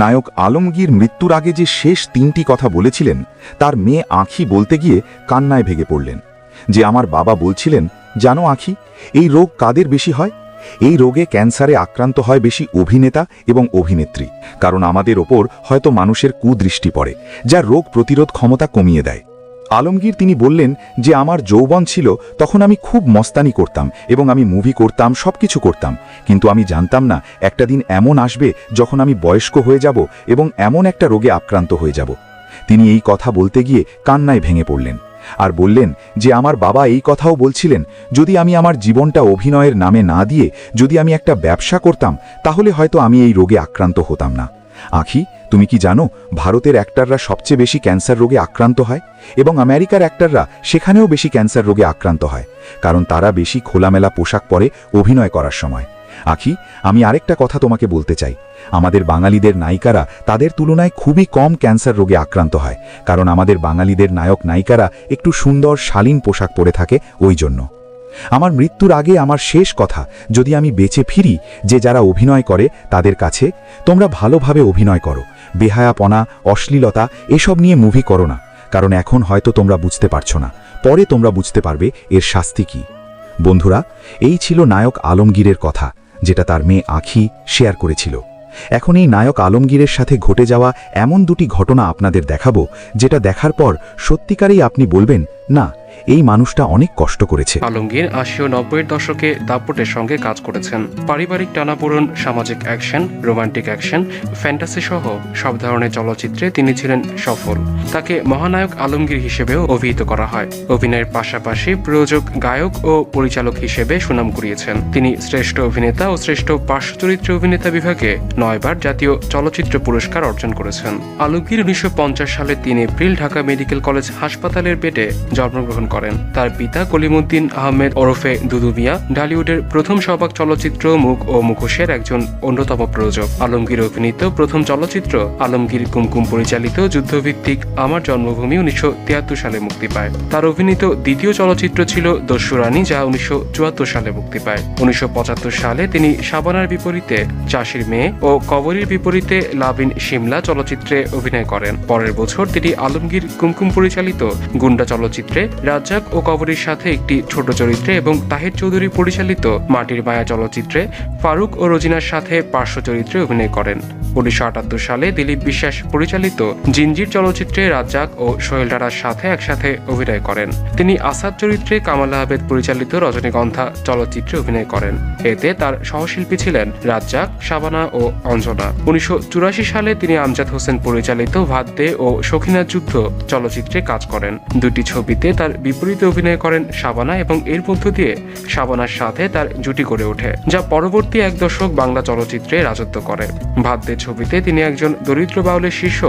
নায়ক আলমগীর মৃত্যুর আগে যে শেষ 3টি কথা বলেছিলেন তার মেয়ে আঁখি বলতে গিয়ে কান্নায় ভেঙে পড়লেন। যে আমার বাবা বলছিলেন, জানো আঁখি, এই রোগ কাদের বেশি হয়? এই রোগে ক্যান্সারে আক্রান্ত হয় বেশি অভিনেতা এবং অভিনেত্রী, কারণ আমাদের ওপর হয়তো মানুষের কুদৃষ্টি পড়ে যা রোগ প্রতিরোধ ক্ষমতা কমিয়ে দেয়। আলমগীর তিনি বললেন যে আমার যৌবন ছিল তখন আমি খুব মস্তানি করতাম এবং আমি মুভি করতাম, সবকিছু করতাম, কিন্তু আমি জানতাম না একটা দিন এমন আসবে যখন আমি বয়স্ক হয়ে যাব এবং এমন একটা রোগে আক্রান্ত হয়ে যাব। তিনি এই কথা বলতে গিয়ে কান্নায় ভেঙে পড়লেন আর বললেন যে আমার বাবা এই কথাও বলছিলেন, যদি আমি আমার জীবনটা অভিনয়ের নামে না দিয়ে যদি আমি একটা ব্যবসা করতাম তাহলে হয়তো আমি এই রোগে আক্রান্ত হতাম না। আঁখি, তুমি কি জানো ভারতের অ্যাক্টররা সবচেয়ে বেশি ক্যান্সার রোগে আক্রান্ত হয় এবং আমেরিকার অ্যাক্টররা সেখানেও বেশি ক্যান্সার রোগে আক্রান্ত হয়, কারণ তারা বেশি খোলামেলা পোশাক পরে অভিনয় করার সময়। আঁখি, আমি আরেকটা কথা তোমাকে বলতে চাই, আমাদের বাঙালিদের নায়িকারা তাদের তুলনায় খুবই কম ক্যান্সার রোগে আক্রান্ত হয়, কারণ আমাদের বাঙালিদের নায়ক নায়িকারা একটু সুন্দর শালীন পোশাক পরে থাকে। ওই জন্য আমার মৃত্যুর আগে আমার শেষ কথা, যদি আমি বেঁচে ফিরি, যে যারা অভিনয় করে তাদের কাছে, তোমরা ভালোভাবে অভিনয় করো, বেহায়াপনা, অশ্লীলতা এসব নিয়ে মুভি করো না, কারণ এখন হয়তো তোমরা বুঝতে পারছো না, পরে তোমরা বুঝতে পারবে এর শাস্তি কি। বন্ধুরা, এই ছিল নায়ক আলমগীরের কথা, যেটা তার মেয়ে আঁখি শেয়ার করেছিল। এখন এই নায়ক আলমগীরের সাথে ঘটে যাওয়া এমন 2টি ঘটনা আপনাদের দেখাবো, যেটা দেখার পর সত্যিকারেই আপনি বলবেন, না, এই মানুষটা অনেক কষ্ট করেছে। আলমগীর 80 ও 90-এর দশকে দাপটের সঙ্গে কাজ করেছেন। পারিবারিক টানাপোড়েন, সামাজিক অ্যাকশন, রোমান্টিক অ্যাকশন, ফ্যান্টাসি সহ সব ধরনের চলচ্চিত্রে তিনি ছিলেন সফল। তাকে মহানায়ক আলমগীর হিসেবেও অভিহিত করা হয়। অভিনয়ের পাশাপাশি প্রযোজক, গায়ক ও পরিচালক হিসেবে সুনাম কুড়িয়েছেন। তিনি শ্রেষ্ঠ অভিনেতা ও শ্রেষ্ঠ পার্শ্বচরিত্র অভিনেতা বিভাগে 9 বার জাতীয় চলচ্চিত্র পুরস্কার অর্জন করেছেন। আলমগীর 1950 সালে 3 এপ্রিল ঢাকা মেডিকেল কলেজ হাসপাতালের বেডে জন্মগ্রহণ করেন। তার পিতা কলিমুদ্দিন আহমেদ ওরফে দুদু মিয়া ঢালিউডের প্রথম সবাক চলচ্চিত্র মুখ ও মুখোশের একজন অন্যতম প্রযোজক। আলমগীর অভিনীত প্রথম চলচ্চিত্র আলমগীর কুমকুম পরিচালিত যুদ্ধভিত্তিক আমার জন্মভূমি 1973 সালে মুক্তি পায়। তার অভিনীত দ্বিতীয় চলচ্চিত্র ছিল দস্যু রানী, যা 1974 সালে মুক্তি পায়। 1975 সালে তিনি শাবানার বিপরীতে চাষির মেয়ে ও কবরীর বিপরীতে লাভ ইন শিমলা চলচ্চিত্রে অভিনয় করেন। পরের বছর তিনি আলমগীর কুমকুম পরিচালিত গুন্ডা চলচ্চিত্রে, রাজ্জাক ও কবরীর সাথে একটি ছোট চরিত্রে এবং তাহির চৌধুরী পরিচালিত মাটির মায়া চলচ্চিত্রে ফারুক ও রোজিনার সাথে পার্শ্ব চরিত্রে অভিনয় করেন। 1978 সালে দিলীপ বিশ্বাস পরিচালিত জিঞ্জির চলচ্চিত্রে রাজ্জাক ও সোহেল রানার সাথে একসাথে অভিনয় করেন। তিনি আসাদ চরিত্রে কামাল আহমেদ পরিচালিত রজনীগন্ধা চলচ্চিত্রে অভিনয় করেন। এতে তার সহশিল্পী ছিলেন রাজ্জাক, শাবানা ও অঞ্জনা। 1984 সালে তিনি আমজাদ হোসেন পরিচালিত ভাত দে ও সখিনার যুদ্ধ চলচ্চিত্রে কাজ করেন। 2টি ছবিতে তার বিপরীতে অভিনয় করেন শাবানা এবং এর মধ্য দিয়ে শাবানার সাথে তার জুটি গড়ে ওঠে, যা পরবর্তী 1 দশক বাংলা চলচ্চিত্রে রাজত্ব করে। ভাত দে ছবিতে তিনি একজন দরিদ্র বাউলের শীর্ষ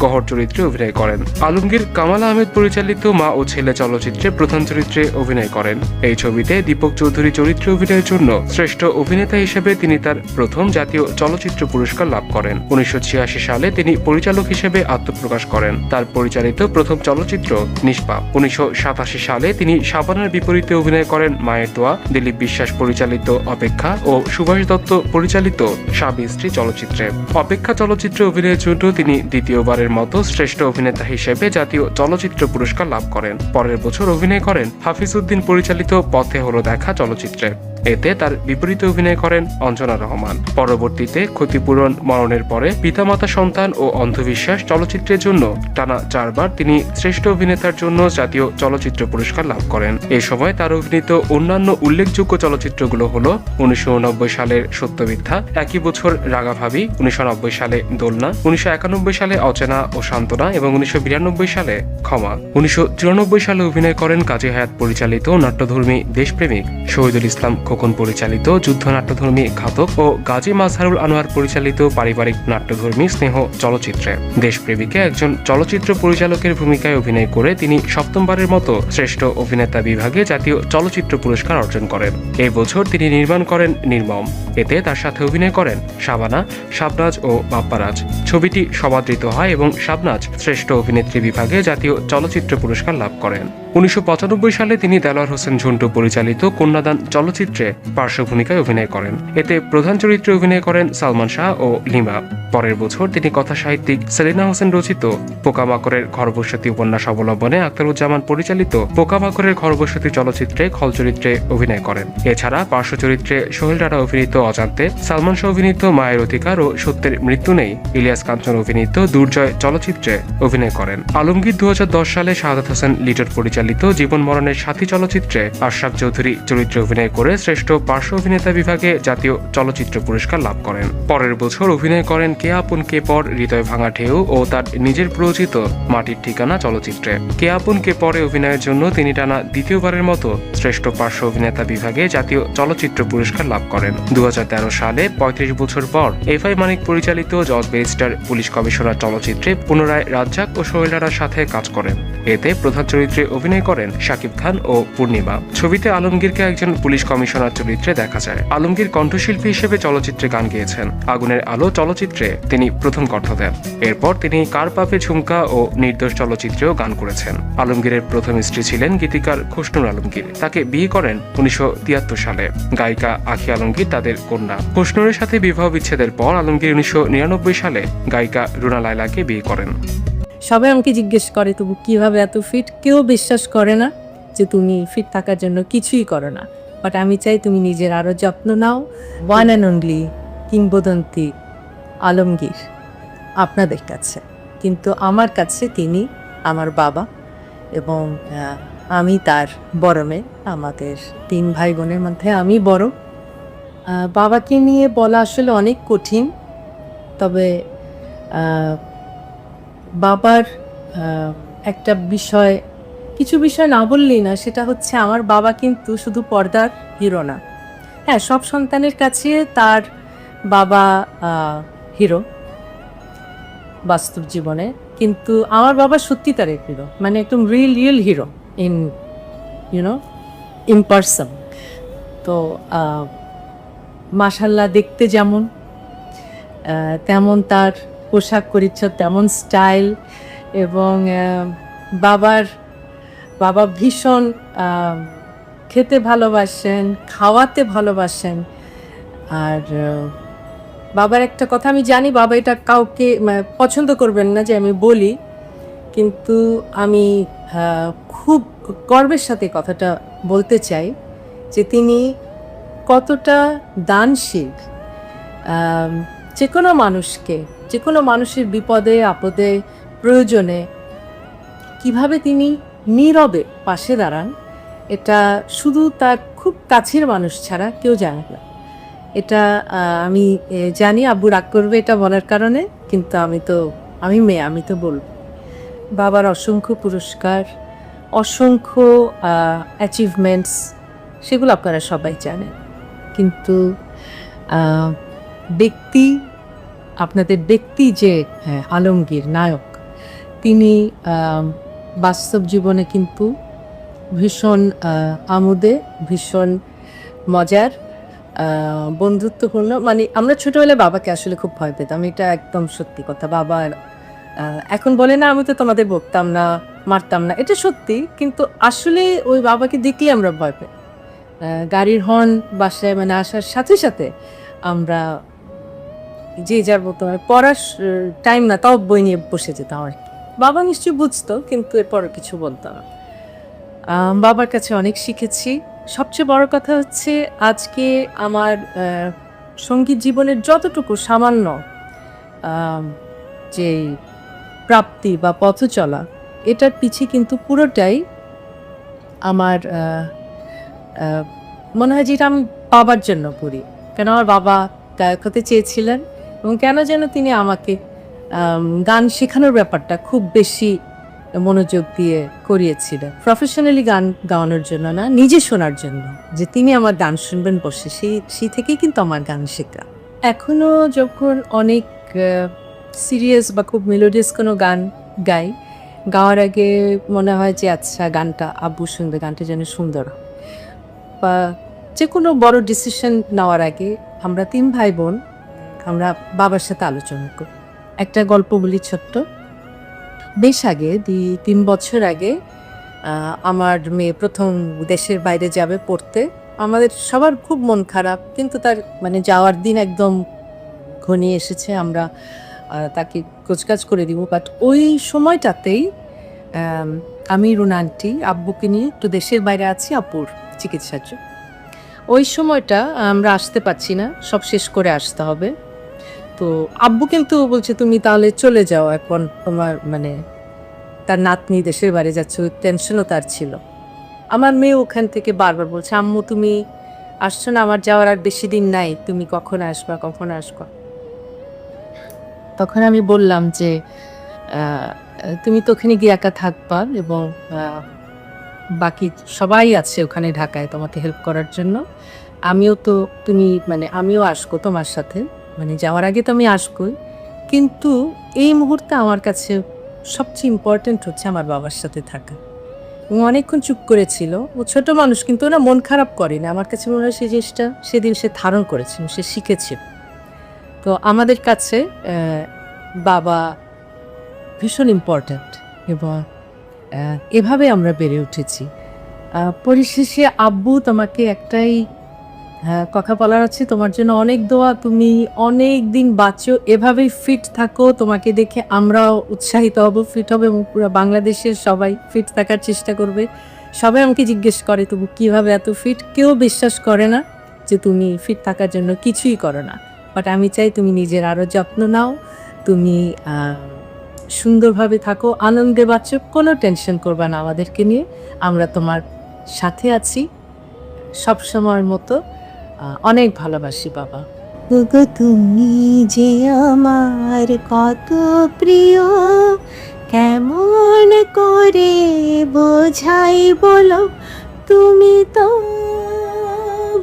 গহর চরিত্রে অভিনয় করেন। আলমগীর কামাল আহমেদ পরিচালিত মা ও ছেলে চলচ্চিত্রে প্রধান চরিত্রে অভিনয় করেন। এই ছবিতে দীপক চৌধুরী চরিত্রে অভিনয়ের জন্য শ্রেষ্ঠ অভিনেতা হিসেবে তিনি তার প্রথম জাতীয় চলচ্চিত্র পুরস্কার লাভ করেন। 1986 সালে তিনি পরিচালক হিসেবে আত্মপ্রকাশ করেন। তার পরিচালিত প্রথম চলচ্চিত্র নিষ্পাপ। 1987 সালে তিনি শাবানার বিপরীতে অভিনয় করেন মায়ের দোয়া, দিলীপ বিশ্বাস পরিচালিত অপেক্ষা ও সুভাষ দত্ত পরিচালিত স্বামী স্ত্রী চলচ্চিত্রে। অপেক্ষা চলচ্চিত্রে অভিনয়ের জন্য তিনি দ্বিতীয়বারের মতো শ্রেষ্ঠ অভিনেতা হিসেবে জাতীয় চলচ্চিত্র পুরস্কার লাভ করেন। পরের বছর অভিনয় করেন হাফিজ উদ্দিন পরিচালিত পথে হলো দেখা চলচ্চিত্রে। এতে তার বিপরীতে অভিনয় করেন অঞ্জনা রহমান। পরবর্তীতে ক্ষতিপূরণ, মরণের পরে, পিতামাতা সন্তান ও অন্ধবিশ্বাস চলচ্চিত্রের জন্য টানা 4 বার তিনি শ্রেষ্ঠ অভিনেতার জন্য জাতীয় চলচ্চিত্র পুরস্কার লাভ করেন। এ সময় তার অভিনীত অন্যান্য উল্লেখযোগ্য চলচ্চিত্রগুলো হলো 1990 সালের সত্যমিথ্যা, একই বছর রাগা ভাবি, 1990 সালে দোলনা, 1991 সালে অচেনা ও সান্ত্বনা এবং 1992 সালে ক্ষমা। 1994 সালে অভিনয় করেন কাজী হায়াত পরিচালিত নাট্যধর্মী দেশপ্রেমিক, শহীদুল ইসলাম খোকন পরিচালিত যুদ্ধ নাট্যধর্মী ঘাতক ও গাজী মাজহারুল আনোয়ার পরিচালিত পারিবারিক নাট্যধর্মী স্নেহ চলচ্চিত্রে। দেশপ্রেমিকে একজন চলচ্চিত্র পরিচালকের ভূমিকায় অভিনয় করে তিনি 7মবারের মতো শ্রেষ্ঠ অভিনেতা বিভাগে জাতীয় চলচ্চিত্র পুরস্কার অর্জন করেন। এই বছর তিনি নির্মাণ করেন নির্মম। এতে তার সাথে অভিনয় করেন শাবানা, শাবনাজ ও বাপ্পারাজ। ছবিটি সমাদৃত হয় এবং শাবনাজ শ্রেষ্ঠ অভিনেত্রী বিভাগে জাতীয় চলচ্চিত্র পুরস্কার লাভ করেন। 1995 সালে তিনি দেলোয়ার হোসেন ঝন্টু পরিচালিত কন্যাদান চলচ্চিত্রে পার্শ্ব ভূমিকায় অভিনয় করেন। এতে প্রধান চরিত্রে অভিনয় করেন সালমান শাহ ও লিমা। পরের বছর তিনি কথা সাহিত্যিক সেলিনা হোসেন রচিত পোকামাকড়ের ঘর বসতি উপন্যাস অবলম্বনে আখতারুজ্জামান পরিচালিত পোকামাকড়ের ঘর বসতি চলচ্চিত্রে খল চরিত্রে অভিনয় করেন। এছাড়া পার্শ্ব চরিত্রে সোহেল রানা অভিনীত অজান্তে, সালমান শাহ অভিনীত মায়ের অধিকার ও সত্যের মৃত্যু নেই, ইলিয়াস কাঞ্চন অভিনীত দুর্জয় চলচ্চিত্রে অভিনয় করেন। আলমগীর 2010 সালে শাহাদাত হোসেন লিটন পরিচালিত জীবন মরণের সাথী চলচ্চিত্রে আশরাফ চৌধুরী চরিত্রে অভিনয় করে শ্রেষ্ঠ পার্শ্ব অভিনেতা বিভাগে জাতীয় চলচ্চিত্র পুরস্কার লাভ করেন। পরের বছর অভিনয় করেন কে আপন কে পর, হৃদয় ভাঙা ঢেউ ও তার নিজের প্রযোজিত মাটির ঠিকানা চলচ্চিত্রে। কে আপন কে পরে অভিনয়ের জন্য তিনি টানা দ্বিতীয়বারের মতো শ্রেষ্ঠ পার্শ্ব অভিনেতা বিভাগে জাতীয় চলচ্চিত্র পুরস্কার লাভ করেন। 2013 সালে 35 বছর পর এফআই মানিক পরিচালিত জজ ব্যারিস্টার পুলিশ কমিশনার চলচ্চিত্রে পুনরায় রাজ্জাক ও সোহেল রানার সাথে কাজ করেন। এতে প্রধান চরিত্রে অভিনয় করেন শাকিব খান ও পূর্ণিমা। ছবিতে আলমগীরকে একজন পুলিশ কমিশনার চরিত্রে দেখা যায়। আলমগীর কণ্ঠশিল্পী হিসেবে চলচ্চিত্রে গান গেয়েছেন। আগুনের আলো চলচ্চিত্রে তিনি প্রথম কণ্ঠ দেন। এরপর তিনি কার পাপে ঝুমকা ও নির্দোষ চলচ্চিত্রেও গান করেছেন। আলমগীরের প্রথম স্ত্রী ছিলেন গীতিকার খুশনুর আলমগীর। তাকে বিয়ে করেন 1973 সালে। গায়িকা আখি আলমগীর তাদের কন্যা। খুশনুরের সাথে বিবাহ বিচ্ছেদের পর আলমগীর 1999 সালে গায়িকা রুনা লায়লাকে বিয়ে করেন। সবাই আমাকে জিজ্ঞেস করে তুমি কিভাবে এত ফিট, কেউ বিশ্বাস করে না যে তুমি ফিট থাকার জন্য কিছুই করো না। বাট আমি চাই তুমি নিজের আরও যত্ন নাও। ওয়ান অ্যান্ড অনলি কিংবদন্তি আলমগীর আপনাদের কাছে, কিন্তু আমার কাছে তিনি আমার বাবা এবং আমি তার বড় মেয়ে। আমাদের 3 ভাই বোনের মধ্যে আমি বড়। বাবাকে নিয়ে বলা আসলে অনেক কঠিন, তবে বাবার একটা বিষয়, কিছু বিষয় না বললেই না, সেটা হচ্ছে আমার বাবা কিন্তু শুধু পর্দার হিরো না। হ্যাঁ, সব সন্তানের কাছে তার বাবা হিরো বাস্তব জীবনে, কিন্তু আমার বাবা সত্যিকারের হিরো, মানে একদম রিয়েল হিরো ইন পারসন। তো মাশাল্লাহ দেখতে যেমন তেমন তার পোশাক পরিচ্ছদ, তেমন স্টাইল, এবং বাবা ভীষণ খেতে ভালোবাসেন, খাওয়াতে ভালোবাসেন। আর বাবার একটা কথা আমি জানি, বাবা এটা কাউকে পছন্দ করবেন না যে আমি বলি, কিন্তু আমি খুব গর্বের সাথে কথাটা বলতে চাই যে তিনি কতটা দানশীল। যে কোনো মানুষকে, যে কোনো মানুষের বিপদে আপদে প্রয়োজনে কিভাবে তিনি নীরবে পাশে দাঁড়ান, এটা শুধু তার খুব কাছের মানুষ ছাড়া কেউ জানে না। এটা আমি জানি আব্বু রাগ করবে এটা বলার কারণে, কিন্তু আমি মেয়ে, আমি তো বলব। বাবার অসংখ্য পুরস্কার, অসংখ্য অ্যাচিভমেন্টস, সেগুলো আপনারা সবাই জানেন, কিন্তু আপনাদের ব্যক্তি যে আলমগীর নায়ক, তিনি বাস্তব জীবনে কিন্তু ভীষণ আমোদে, ভীষণ মজার, বন্ধুত্বপূর্ণ। মানে আমরা ছোটবেলায় বাবাকে আসলে খুব ভয় পেতাম, এটা একদম সত্যি কথা। বাবা এখন বলে না আমি তো তোমাদের বকতাম না, মারতাম না, এটা সত্যি, কিন্তু আসলে ওই বাবাকে দেখলে আমরা ভয় পাই। গাড়ির হর্ন বাসায় আসার সাথে সাথে আমরা যে যার মতো পড়ার টাইম না, তাও বই নিয়ে বসে যেতাম আর কি। বাবা নিশ্চয়ই বুঝতো, কিন্তু এরপর কিছু বলতো না। বাবার কাছে অনেক শিখেছি। সবচেয়ে বড় কথা হচ্ছে আজকে আমার সঙ্গীত জীবনের যতটুকু সামান্য যে প্রাপ্তি বা পথ চলা, এটার পিছে কিন্তু পুরোটাই আমার মনে হয় যেটা আমি বাবার জন্য করি। কেন আমার বাবা গায়ক হতে চেয়েছিলেন, এবং কেন যেন তিনি আমাকে গান শেখানোর ব্যাপারটা খুব বেশি মনোযোগ দিয়ে করিয়েছিলেন। প্রফেশনালি গান গাওয়ানোর জন্য না, নিজে শোনার জন্য, যে তিনি আমার গান শুনবেন বসে, সেই থেকেই কিন্তু আমার গান শেখা। এখনও যখন অনেক সিরিয়াস বা খুব মেলোডিয়াস কোনো গান গাই, গাওয়ার আগে মনে হয় যে আচ্ছা গানটা আব্বু শুনবে, গানটা যেন সুন্দর। বা যে কোনো বড় ডিসিশন নেওয়ার আগে আমরা 3 ভাই বোন আমরা বাবার সাথে আলোচনা করি। একটা গল্প বলি ছোট্ট। বেশ আগে 3 বছর আগে আমার মেয়ে প্রথম দেশের বাইরে যাবে পড়তে। আমাদের সবার খুব মন খারাপ, কিন্তু তার মানে যাওয়ার দিন একদম ঘনিয়ে এসেছে। আমরা তাকে কোচকাজ করে দিব, বাট ওই সময়টাতেই আমি রুনা আন্টি আব্বুকে নিয়ে একটু দেশের বাইরে আছি আপুর চিকিৎসার জন্য। ওই সময়টা আমরা আসতে পারছি না, সব শেষ করে আসতে হবে। তো আব্বু কিন্তু বলছে তুমি তাহলে চলে যাও, এখন তোমার মানে তার নাতনি দেশের বাইরে যাচ্ছে, ওই টেনশনও তার ছিল। আমার মেয়ে ওখান থেকে বারবার বলছে আম্মু তুমি আসছো না, আমার যাওয়ার আর বেশি দিন নাই, তুমি কখন আসবা কখন আসবা। তখন আমি বললাম যে তুমি তো ওখানে গিয়ে একা থাকবা, এবং বাকি সবাই আছে ওখানে ঢাকায় তোমাকে হেল্প করার জন্য। আমিও তো তুমি মানে আমিও আসবো তোমার সাথে, মানে যাওয়ার আগে তো আমি আসবই, কিন্তু এই মুহূর্তে আমার কাছে সবচেয়ে ইম্পর্টেন্ট হচ্ছে আমার বাবার সাথে থাকা। ও অনেকক্ষণ চুপ করেছিল, ও ছোট মানুষ কিন্তু ওরা মন খারাপ করেনি। আমার কাছে মনে হয় সেই জিনিসটা সেদিন সে ধারণ করেছিল, সে শিখেছিল। তো আমাদের কাছে বাবা ভীষণ ইম্পর্ট্যান্ট, এবং এভাবে আমরা বেড়ে উঠেছি। পরিশেষে আব্বু তোমাকে একটাই কথা বলার আছে, তোমার জন্য অনেক দোয়া, তুমি অনেক দিন বাঁচো, এভাবেই ফিট থাকো। তোমাকে দেখে আমরাও উৎসাহিত হব, ফিট হবে, এবং পুরো বাংলাদেশের সবাই ফিট থাকার চেষ্টা করবে। সবাই আমাকে জিজ্ঞেস করে তুমি কীভাবে এত ফিট, কেউ বিশ্বাস করে না যে তুমি ফিট থাকার জন্য কিছুই করো না। বাট আমি চাই তুমি নিজের আরও যত্ন নাও, তুমি সুন্দরভাবে থাকো, আনন্দে বাঁচো, কোনো টেনশন করবে না আমাদেরকে নিয়ে। আমরা তোমার সাথে আছি সব সময়ের মতো। অনেক ভালোবাসি বাবা। গো তুমি যে আমার কত প্রিয়, কেমন করে বোঝাই বলো, তুমি তো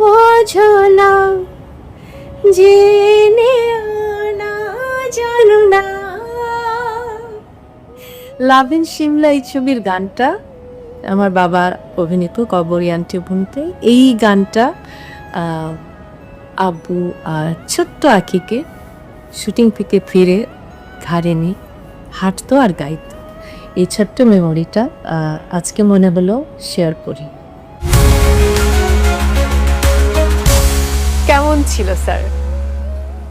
বোঝো না, জেনে না জানো না। লাভ ইন শিমলা এই ছবির গানটা আমার বাবার অভিনীত, কবরী আন্টি অভিনীত। এই গানটা আব্বু আর ছোট্ট আঁখিকে শুটিং থেকে ফিরে ঘাড়ে নিয়ে হাঁটতো আর গাইতো। এই ছোট্ট মেমোরিটা আজকে মনে হলো শেয়ার করি। কেমন ছিল স্যার?